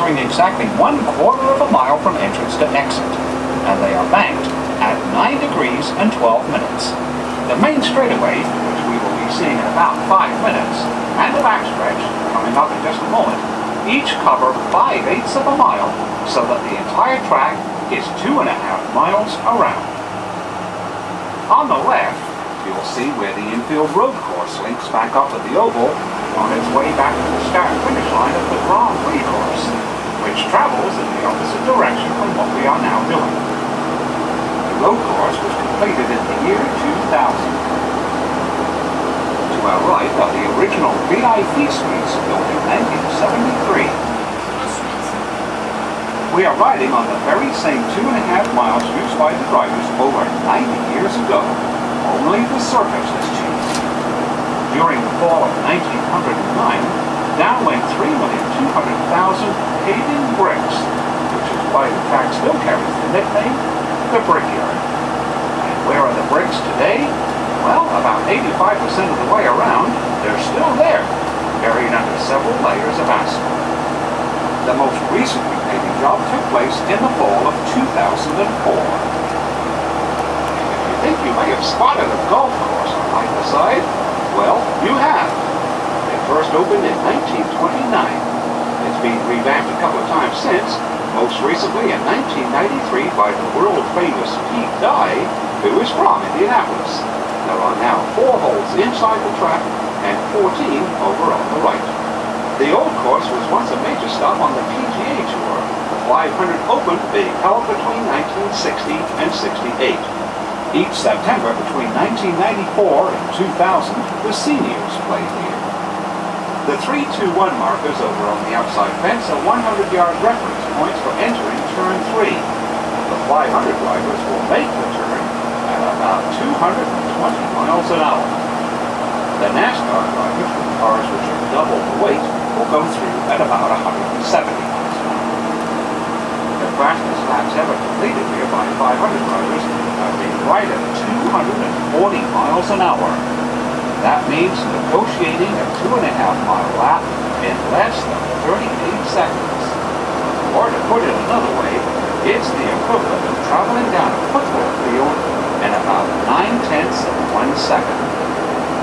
covering exactly 1/4 of a mile from entrance to exit, and they are banked at 9 degrees and 12 minutes. The main straightaway, which we will be seeing in about 5 minutes, and the backstretch, coming up in just a moment, each cover 5/8 of a mile, so that the entire track is 2.5 miles around. On the left, you'll see where the infield road course links back up with the oval on its way back to the start-finish line of the Grand Prix course, which travels in the opposite direction from what we are now doing. The road course was completed in the year 2000. To our right are the original VIP suites built in 1973. We are riding on the very same 2.5 miles used by the drivers over 90 years ago. Only the surface has changed. During the fall of 1909, down went 3,200,000 paving bricks, which is why the track still carries the nickname, the Brickyard. And where are the bricks today? Well, about 85% of the way around, they're still there, buried under several layers of asphalt. The most recent repaving job took place in the fall of 2004. If you think you may have spotted a golf course on either side, well, you have. It first opened in 1929. It's been revamped a couple of times since, most recently in 1993 by the world-famous Pete Dye, who is from Indianapolis. There are now 4 holes inside the track and 14 over on the right. The old course was once a major stop on the PGA Tour, the 500 Open being held between 1960 and 68. Each September between 1994 and 2000, the seniors played here. The 3-2-1 markers over on the outside fence are 100-yard reference points for entering turn 3. The 500 drivers will make the turn at about 220 miles an hour. The NASCAR drivers with cars which are double the weight will go through at about 170 miles an hour. The fastest laps ever completed here by 500 drivers have been right at 240 miles an hour. That means negotiating a 2.5-mile lap in less than 38 seconds. Or to put it another way, it's the equivalent of traveling down a football field in about 9/10 of 1 second.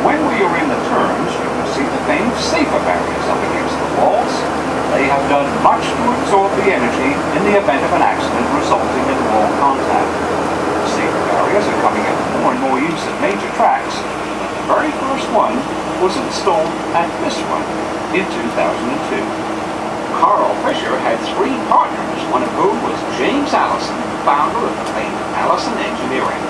When we are in the turns, you can see the famed safer barriers up against the walls. They have done much to absorb the energy in the event of an accident resulting in wall contact. Safer barriers are coming into more and more use at major tracks. The very first one was installed at this one in 2002. Carl Fisher had 3 partners, one of whom was James Allison, founder of the famed Allison Engineering.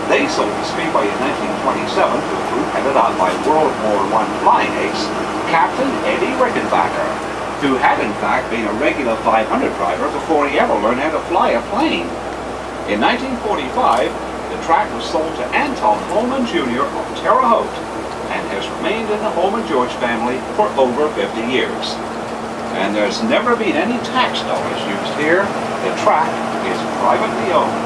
They sold the Speedway in 1927 to a group headed up by World War I flying ace, Captain Eddie Rickenbacker, who had in fact been a regular 500 driver before he ever learned how to fly a plane. In 1945, the track was sold to Anton Holman Jr. of Terre Haute and has remained in the Holman George family for over 50 years. And there's never been any tax dollars used here. The track is privately owned.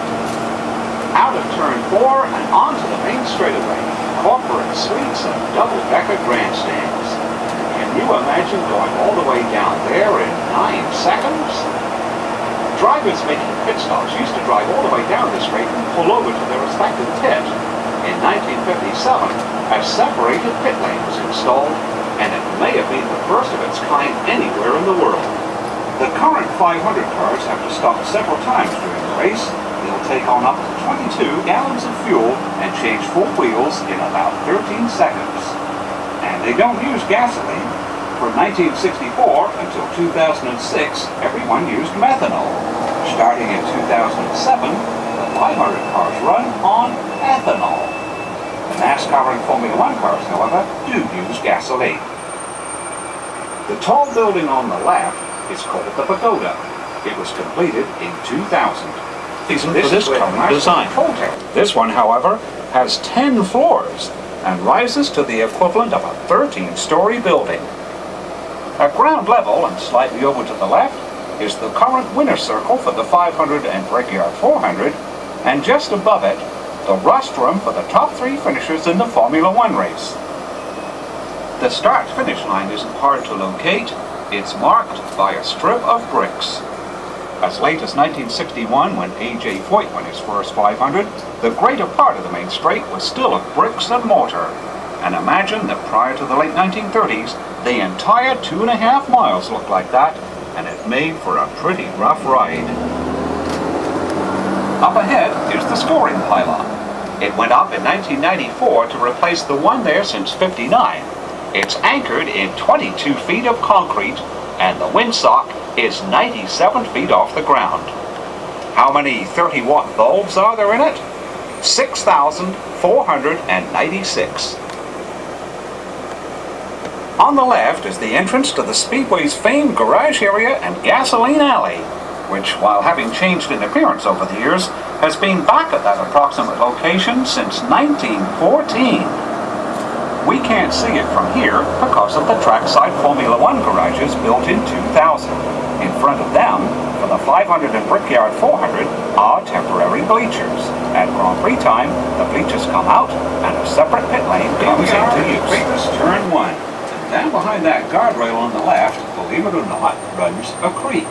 Out of turn 4 and onto the main straightaway, corporate suites and double-decker grandstands. Can you imagine going all the way down there in 9 seconds? Drivers making pit stops used to drive all the way down this straight and pull over to their respective pit. In 1957, a separated pit lane was installed, and it may have been the first of its kind anywhere in the world. The current 500 cars have to stop several times during the race. They'll take on up to 22 gallons of fuel and change 4 wheels in about 13 seconds. And they don't use gasoline. From 1964 until 2006, everyone used methanol. Starting in 2007, the 500 cars run on ethanol. The NASCAR and Formula 1 cars, however, do use gasoline. The tall building on the left is called the Pagoda. It was completed in 2000. This is current design. This one, however, has 10 floors and rises to the equivalent of a 13-story building. At ground level and slightly over to the left is the current winner's circle for the 500 and Brickyard 400, and just above it, the rostrum for the top 3 finishers in the Formula 1 race. The start-finish line isn't hard to locate. It's marked by a strip of bricks. As late as 1961, when A.J. Foyt won his first 500, the greater part of the main straight was still of bricks and mortar. And imagine that prior to the late 1930s, the entire 2.5 miles looked like that, and it made for a pretty rough ride. Up ahead is the scoring pylon. It went up in 1994 to replace the one there since '59. It's anchored in 22 feet of concrete, and the windsock is 97 feet off the ground. How many 30-watt bulbs are there in it? 6,496. On the left is the entrance to the Speedway's famed garage area and gasoline alley, which, while having changed in appearance over the years, has been back at that approximate location since 1914. We can't see it from here because of the trackside Formula One garages built in 2000. In front of them, for the 500 and Brickyard 400, are temporary bleachers. At Grand Prix time, the bleachers come out and a separate pit lane comes into use. Famous turn 1. Down behind that guardrail on the left, believe it or not, runs a creek.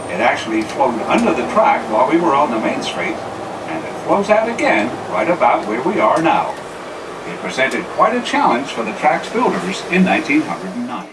It actually flowed under the track while we were on the main street, and it flows out again right about where we are now. It presented quite a challenge for the track's builders in 1909.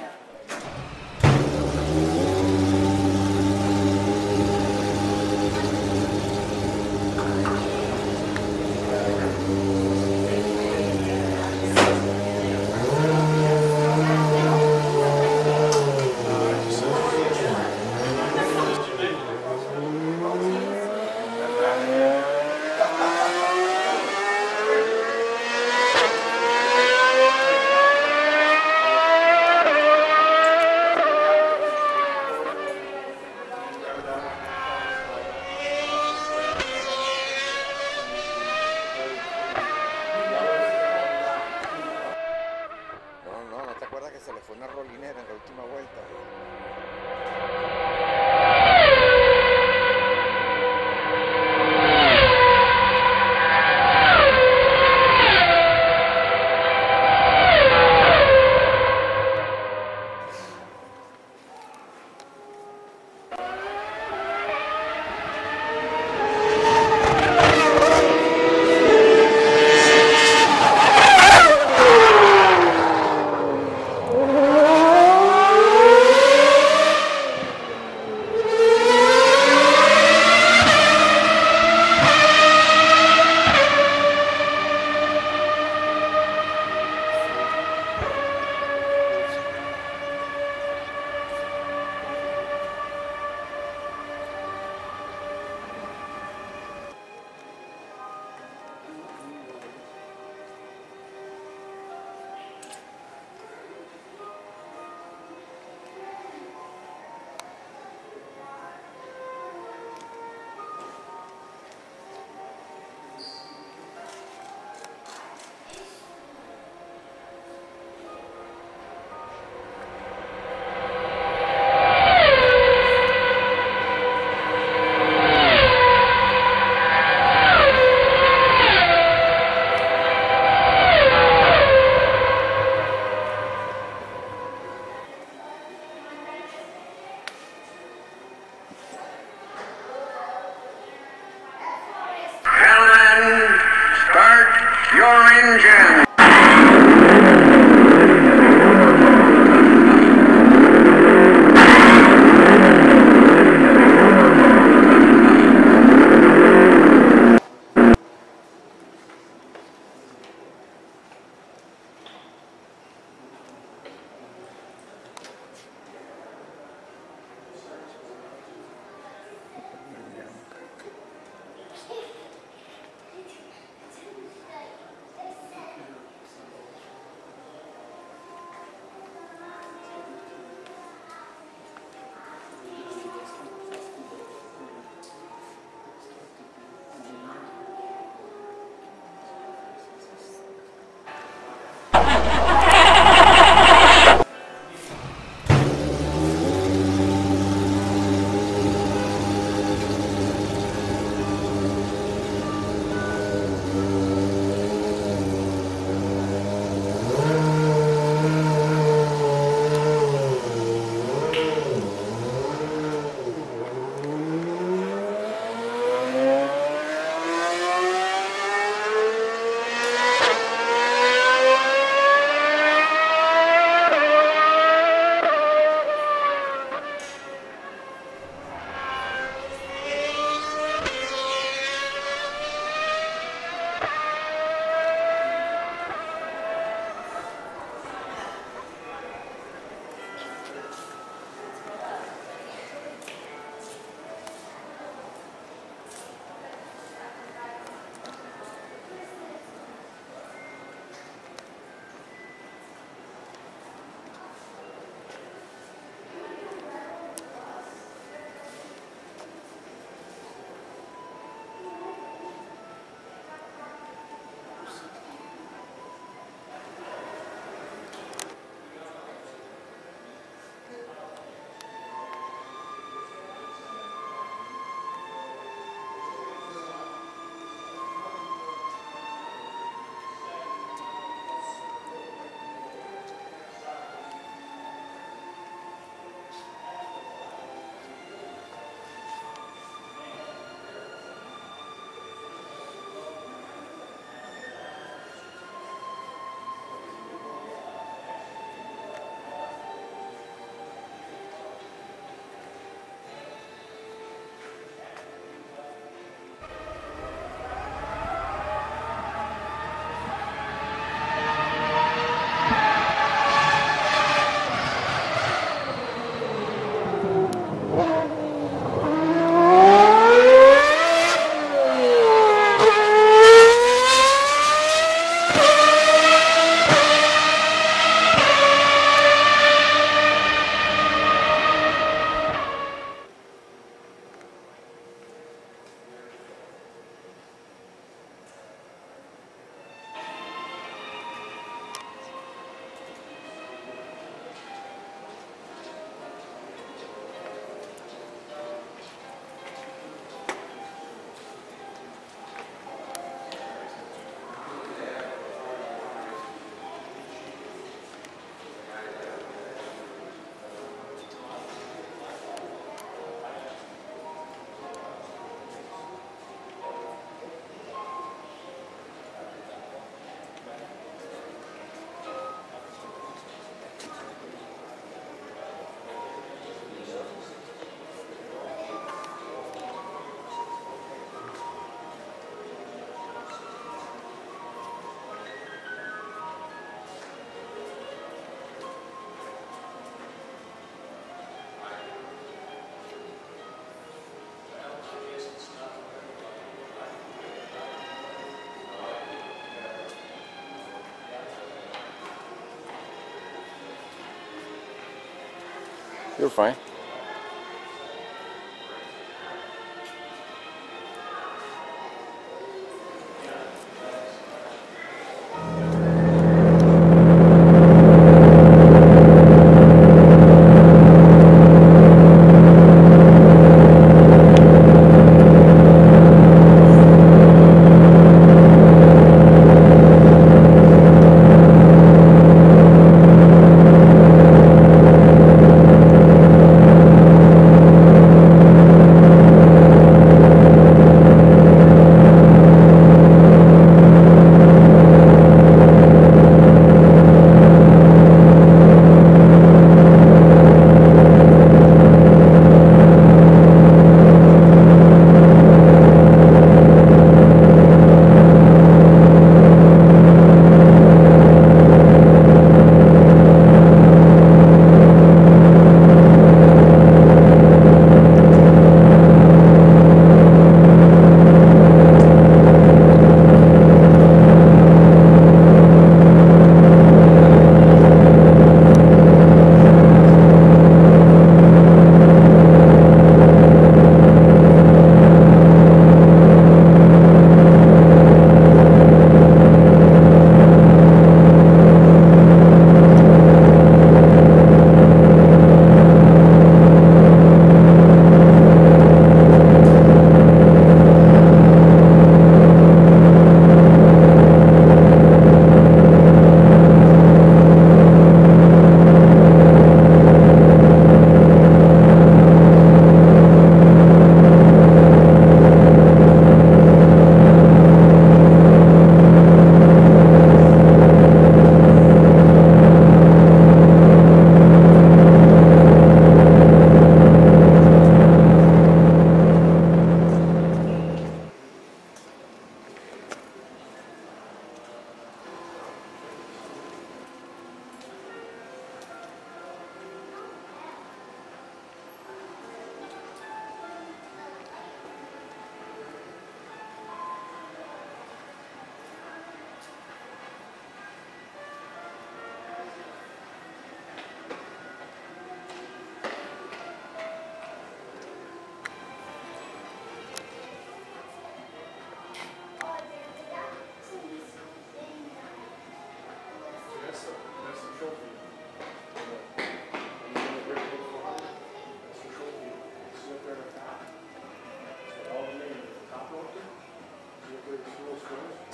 You're fine.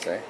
Okay.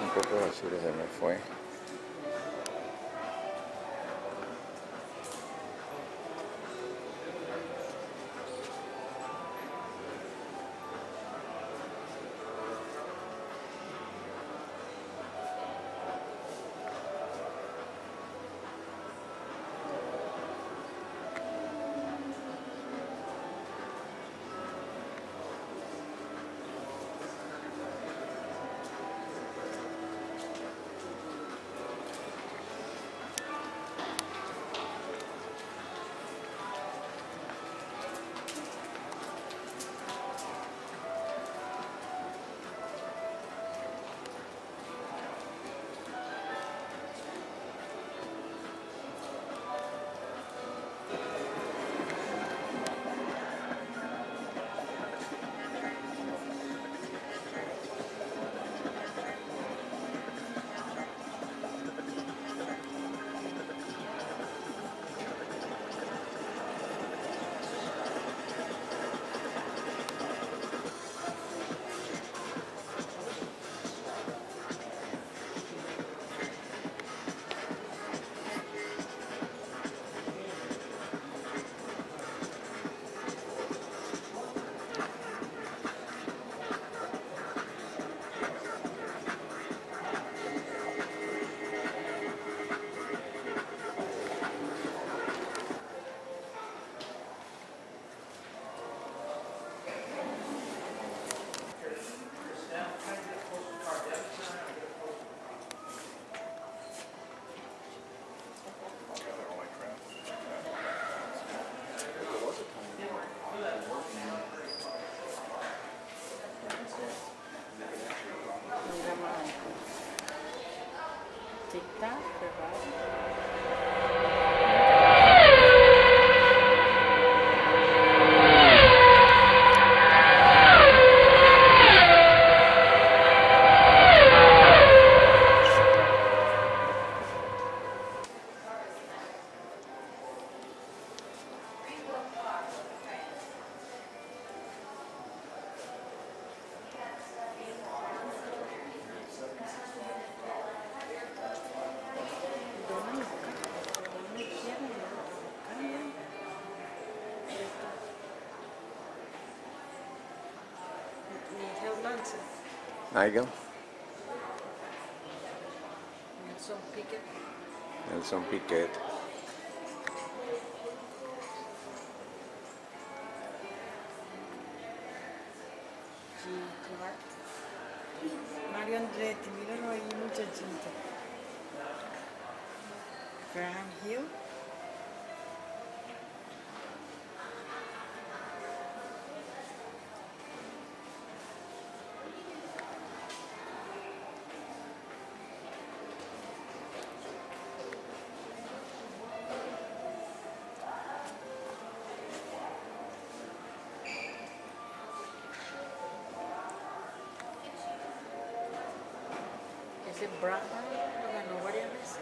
Un poco de basura se me fue. Tic-tac, Nigel, Piquet. Nelson Piquet. Mario Andretti, míralo ahí, muchachito. Graham Hill. Ese Brahman lo ganó varias veces.